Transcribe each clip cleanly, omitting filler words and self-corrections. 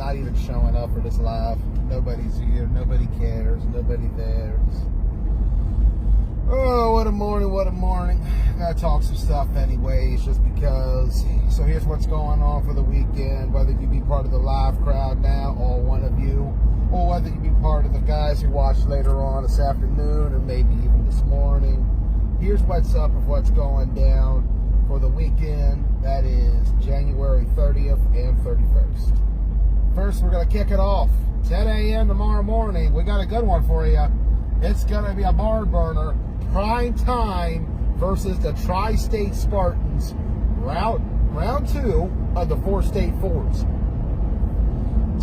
not even showing up for this live. Nobody's here. Nobody cares. Nobody there. Oh, what a morning, what a morning. Gotta talk some stuff anyways, just because. So here's what's going on for the weekend, whether you be part of the live crowd now, or one of you, or whether you be part of the guys who watch later on this afternoon, or maybe even this morning. Here's what's up of what's going down for the weekend. That is January 30th and 31st. First, we're going to kick it off. 10 a.m. tomorrow morning. We got a good one for you. It's going to be a barn burner. Prime time versus the Tri-State Spartans. Round 2 of the 4-state fours.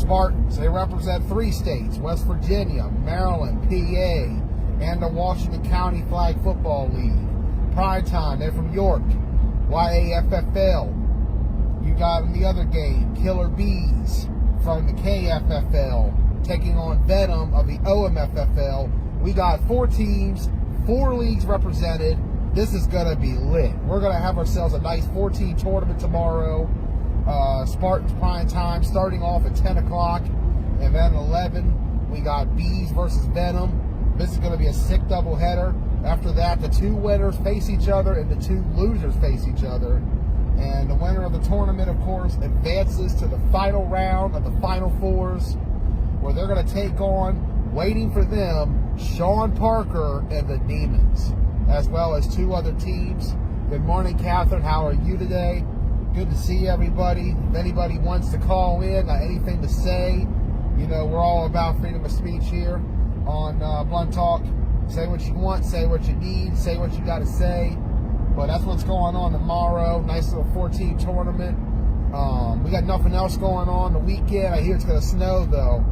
Spartans, they represent 3 states: West Virginia, Maryland, PA, and the Washington County Flag Football League. Prime time, they're from York. YAFFL. You got in the other game, Killer Bees from the KFFL taking on Venom of the OMFFL. We got 4 teams, 4 leagues represented. This is going to be lit. We're going to have ourselves a nice 14 tournament tomorrow. Spartans prime time starting off at 10 o'clock. And then at 11, we got Bees versus Venom. This is going to be a sick doubleheader. After that, the 2 winners face each other and the 2 losers face each other. And the winner of the tournament, of course, advances to the final round of the Final Fours, where they're going to take on, waiting for them, Sean Parker and the Demons, as well as 2 other teams. Good morning, Catherine. How are you today? Good to see everybody. If anybody wants to call in, got anything to say, you know, we're all about freedom of speech here on Blunt Talk. Say what you want, say what you need, say what you got to say. But that's what's going on tomorrow. Nice little 14 tournament. We got nothing else going on the weekend. I hear it's going to snow, though.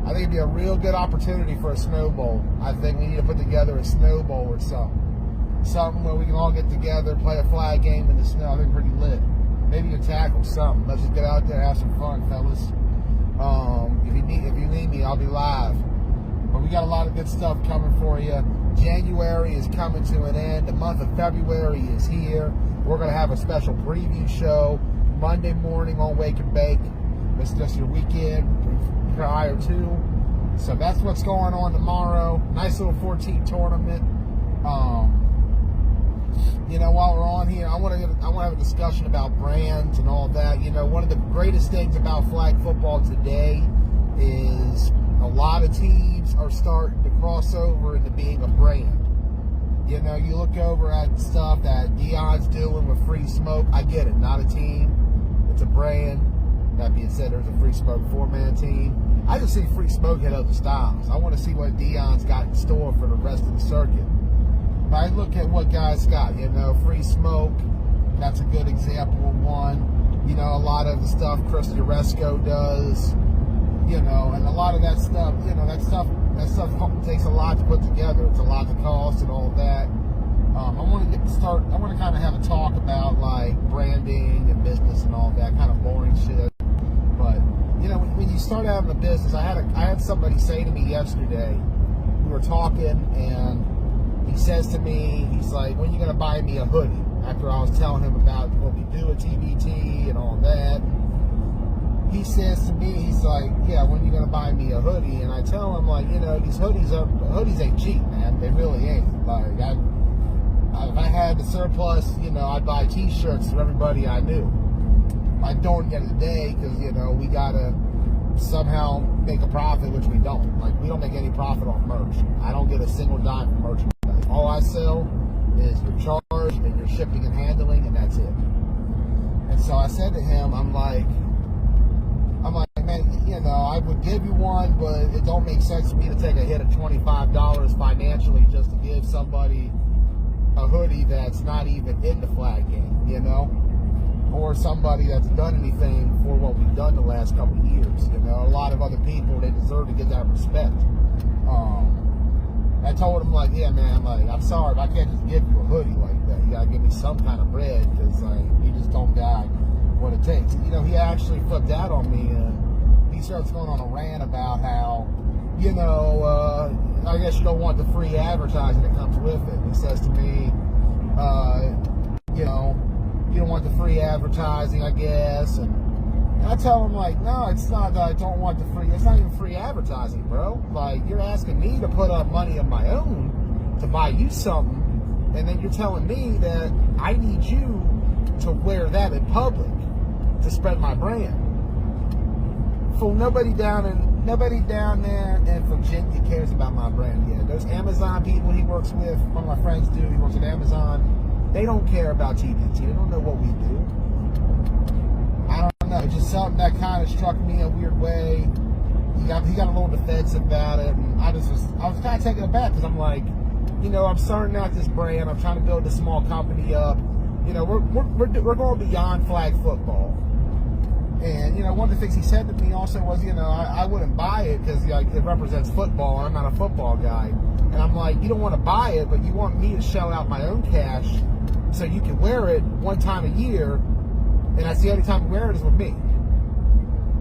I think it'd be a real good opportunity for a snow bowl. I think we need to put together a snow bowl or something. Something where we can all get together, play a flag game in the snow. I think pretty lit. Maybe a tackle, something. Let's just get out there, have some fun, fellas. If you need me, I'll be live. But we got a lot of good stuff coming for you. January is coming to an end. The month of February is here. We're going to have a special preview show Monday morning on Wake and Bake. It's just your weekend prior to. So that's what's going on tomorrow. Nice little 14 tournament. You know, while we're on here, I want to have a discussion about brands and all that. You know, one of the greatest things about flag football today is a lot of teams are starting to cross over into being a brand. You know, you look over at stuff that Deion's doing with Free Smoke. I get it, not a team. It's a brand. That being said, there's a Free Smoke 4-man team. I just see Free Smoke hit other styles. I want to see what Deion's got in store for the rest of the circuit. But I look at what guys got, you know, Free Smoke. That's a good example of one. You know, a lot of the stuff Chris Uresco does. You know, and a lot of that stuff, you know, that stuff takes a lot to put together. It's a lot to cost and all that. I want to kind of have a talk about like branding and business and all that kind of boring shit. But you know, when you start having a business, I had somebody say to me yesterday. We were talking, and he says to me, he's like, "When are you gonna buy me a hoodie?" After I was telling him about what we do at TBT and all that. He says to me, he's like, "Yeah, when are you going to buy me a hoodie?" And I tell him, like, you know, these hoodies ain't cheap, man. They really ain't. Like, if I had the surplus, you know, I'd buy T-shirts for everybody I knew. I don't get it today because, you know, we got to somehow make a profit, which we don't. Like, we don't make any profit on merch. I don't get a single dime from merchandise. All I sell is your charge and your shipping and handling, and that's it. And so I said to him, I'm like, man, you know, I would give you one, but it don't make sense for me to take a hit of $25 financially just to give somebody a hoodie that's not even in the flag game, you know, or somebody that's done anything for what we've done the last couple of years. You know, a lot of other people, they deserve to get that respect. I told him, like, yeah, man, like, I'm sorry, but I can't just give you a hoodie like that. You gotta give me some kind of bread because, like, you just don't got what it takes. You know, he actually flipped out on me and he starts going on a rant about how, you know, I guess you don't want the free advertising that comes with it. He says to me, you know, you don't want the free advertising, I guess, and And I tell them, like, no, it's not that I don't want the free. It's not even free advertising, bro. Like, you're asking me to put up money of my own to buy you something, and then you're telling me that I need you to wear that in public to spread my brand. Fool, nobody down there in Virginia cares about my brand yet. Those Amazon people he works with, one of my friends do, he works at Amazon, they don't care about TBT. They don't know what we do. I don't know. It's just something that kind of struck me a weird way. He got a little defensive about it, and I was kind of taken aback because I'm like, you know, I'm starting out this brand. I'm trying to build this small company up. You know, we're going beyond flag football. And, you know, one of the things he said to me also was, you know, I wouldn't buy it because, like, it represents football, and I'm not a football guy. And I'm like, you don't want to buy it, but you want me to shell out my own cash so you can wear it one time a year, and that's the only time you wear it is with me.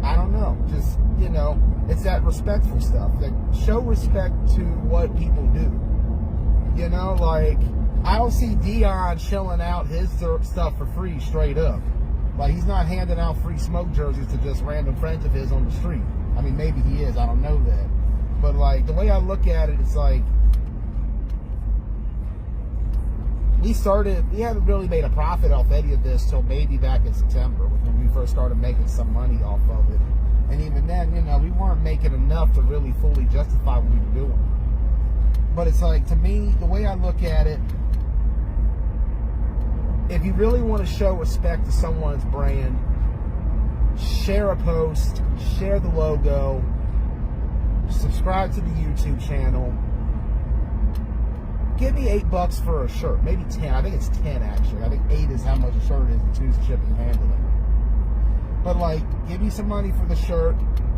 I don't know. Just, you know, it's that respectful stuff. Like, show respect to what people do. You know, like, I don't see Dion shelling out his stuff for free straight up. Like, he's not handing out free smoke jerseys to just random friends of his on the street. I mean, maybe he is. I don't know that. But, like, the way I look at it, it's like, we haven't really made a profit off any of this till maybe back in September when we first started making some money off of it. And even then, you know, we weren't making enough to really fully justify what we were doing. But it's like, to me, the way I look at it, if you really want to show respect to someone's brand, share a post, share the logo, subscribe to the YouTube channel. Give me $8 for a shirt, maybe 10. I think it's 10 actually. I think 8 is how much a shirt is, and 2 is shipping and handling. But like, give me some money for the shirt.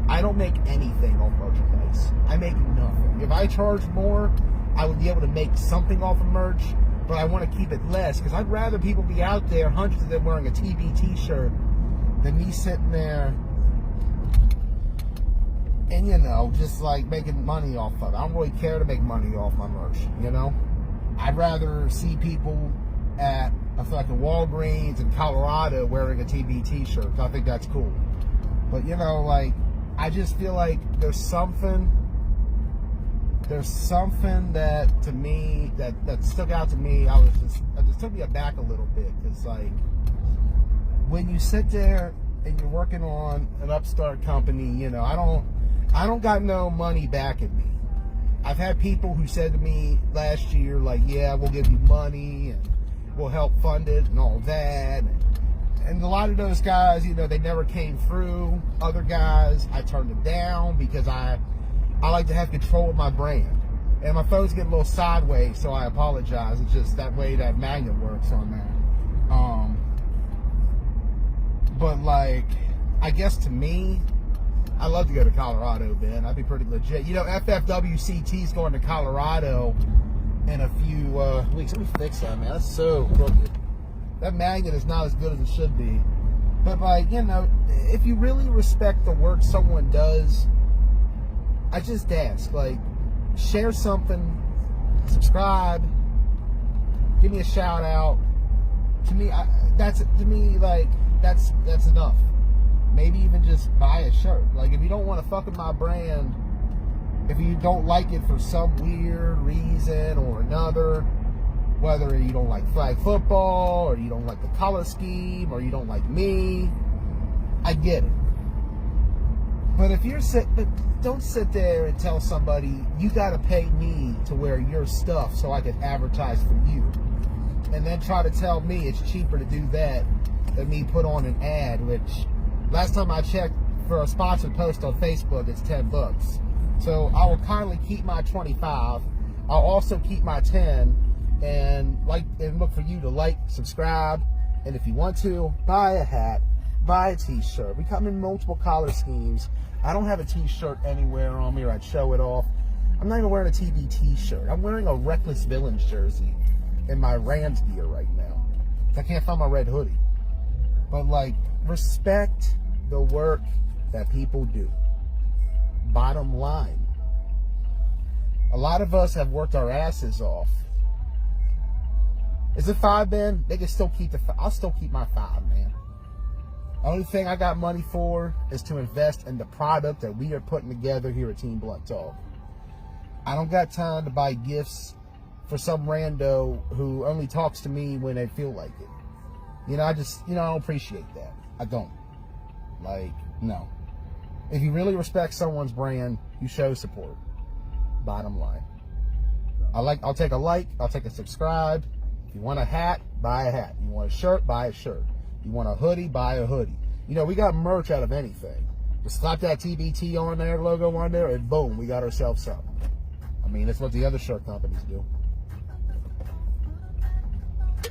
I don't make anything on merchandise. I make nothing. If I charge more, I would be able to make something off of merch, but I want to keep it less because I'd rather people be out there, hundreds of them wearing a TBT shirt, than me sitting there and, you know, just like making money off of it. I don't really care to make money off my merch, you know? I'd rather see people at a fucking Walgreens in Colorado wearing a TBT shirt. I think that's cool. But, you know, like, I just feel like there's something that, to me, that stuck out to me. It just took me aback a little bit. Because, like, when you sit there and you're working on an upstart company, you know, I don't got no money backing me. I've had people who said to me last year, like, yeah, we'll give you money and we'll help fund it and all that. And a lot of those guys, you know, they never came through. Other guys, I turned them down because I like to have control of my brand. And my phone's getting a little sideways, so I apologize. It's just that way that magnet works on there. But, like, I guess to me, I'd love to go to Colorado, man. I'd be pretty legit. You know, FFWCT's going to Colorado in a few weeks. Let me fix that, man. That's so crooked. That magnet is not as good as it should be. But, like, you know, if you really respect the work someone does, I just ask, like, share something, subscribe, give me a shout out. To me, that's enough. Maybe even just buy a shirt. Like, if you don't want to fuck with my brand, if you don't like it for some weird reason or another, whether you don't like flag football, or you don't like the color scheme, or you don't like me, I get it. But don't sit there and tell somebody you gotta pay me to wear your stuff so I can advertise for you, and then try to tell me it's cheaper to do that than me put on an ad, which last time I checked for a sponsored post on Facebook, it's $10. So I will kindly keep my 25. I'll also keep my 10, and look for you to like, subscribe, and if you want to, buy a hat, buy a t-shirt. We come in multiple color schemes. I don't have a t-shirt anywhere on me, or I'd show it off. I'm not even wearing a TBT shirt. I'm wearing a Reckless Villains jersey in my Rams gear right now. I can't find my red hoodie. But, like, respect the work that people do. Bottom line. A lot of us have worked our asses off. Is it 5, Ben? They can still keep I'll still keep my 5, man. Only thing I got money for is to invest in the product that we are putting together here at Team Blunt Talk. I don't got time to buy gifts for some rando who only talks to me when they feel like it. You know, I don't appreciate that. I don't. Like, no. If you really respect someone's brand, you show support. Bottom line. I'll take a like, I'll take a subscribe. If you want a hat, buy a hat. You want a shirt, buy a shirt. You want a hoodie, buy a hoodie. You know, we got merch out of anything. Just slap that TBT on there, logo on there, and boom, we got ourselves something. I mean, that's what the other shirt companies do.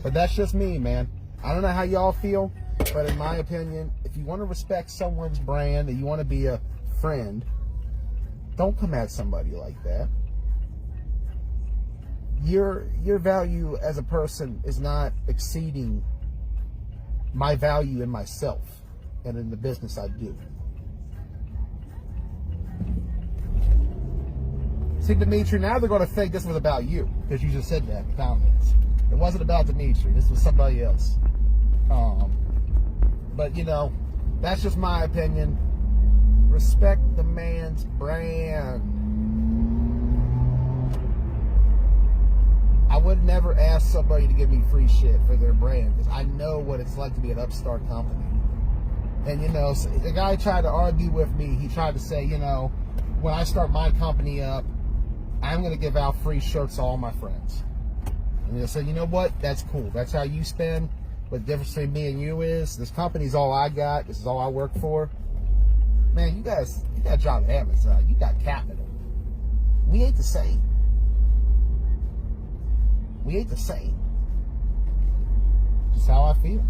But that's just me, man. I don't know how y'all feel, but in my opinion, if you want to respect someone's brand and you want to be a friend, don't come at somebody like that. Your value as a person is not exceeding my value in myself and in the business I do. See, Dimitri, now they're going to think this was about you because you just said that in the comments. It wasn't about Dimitri. This was somebody else. But, you know, that's just my opinion. Respect the man's brand. I would never ask somebody to give me free shit for their brand because I know what it's like to be an upstart company. And, you know, the guy tried to argue with me. He tried to say, you know, when I start my company up, I'm going to give out free shirts to all my friends. And I said, you know what? That's cool. That's how you spend. But the difference between me and you is this company's all I got. This is all I work for. Man, you got a job at Amazon. You got capital. We ain't the same. We ain't the same. Just how I feel.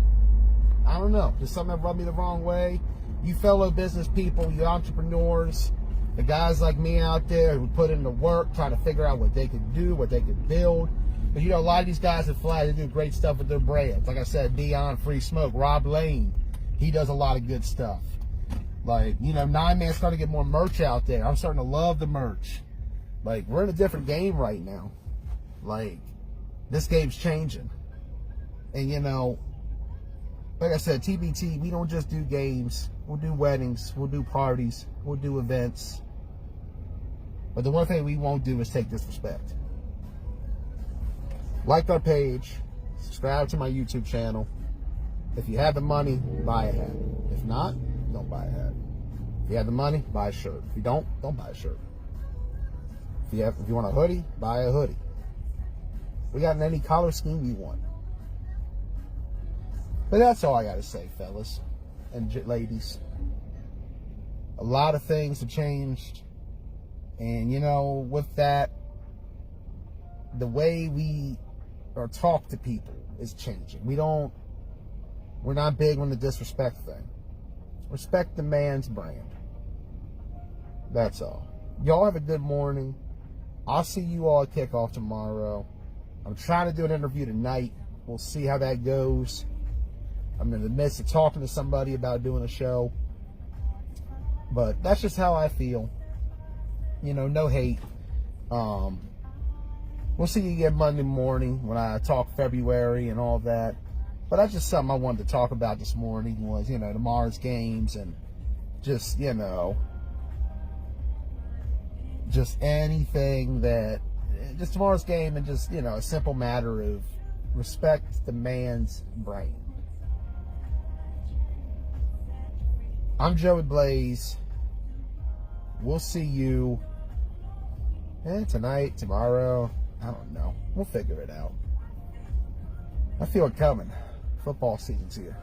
I don't know. Just something that rubbed me the wrong way. You fellow business people, you entrepreneurs, the guys like me out there who put in the work trying to figure out what they could do, what they could build. But you know, a lot of these guys that fly, they do great stuff with their brands. Like I said, Dion, Free Smoke, Rob Lane, he does a lot of good stuff. Like, you know, 9man's starting to get more merch out there. I'm starting to love the merch. Like, we're in a different game right now. Like, this game's changing. And, you know, like I said, TBT, we don't just do games. We'll do weddings. We'll do parties. We'll do events. But the one thing we won't do is take disrespect. Like our page. Subscribe to my YouTube channel. If you have the money, buy a hat. If not, don't buy a hat. If you have the money, buy a shirt. If you don't buy a shirt. If you want a hoodie, buy a hoodie. We got any color scheme you want. But that's all I got to say, fellas and ladies. A lot of things have changed. And, you know, with that, the way we talk to people is changing. We're not big on the disrespect thing. Respect the man's brand. That's all. Y'all have a good morning. I'll see you all at kickoff tomorrow. I'm trying to do an interview tonight. We'll see how that goes. I'm in the midst of talking to somebody about doing a show. But that's just how I feel. You know, no hate. We'll see you again Monday morning when I talk February and all that. But that's just something I wanted to talk about this morning was, you know, tomorrow's games and just, you know, just anything that, just tomorrow's game and just, you know, a simple matter of respect the man's brand. I'm Joey Blaze. We'll see you tonight, tomorrow. I don't know. We'll figure it out. I feel it coming. Football season's here.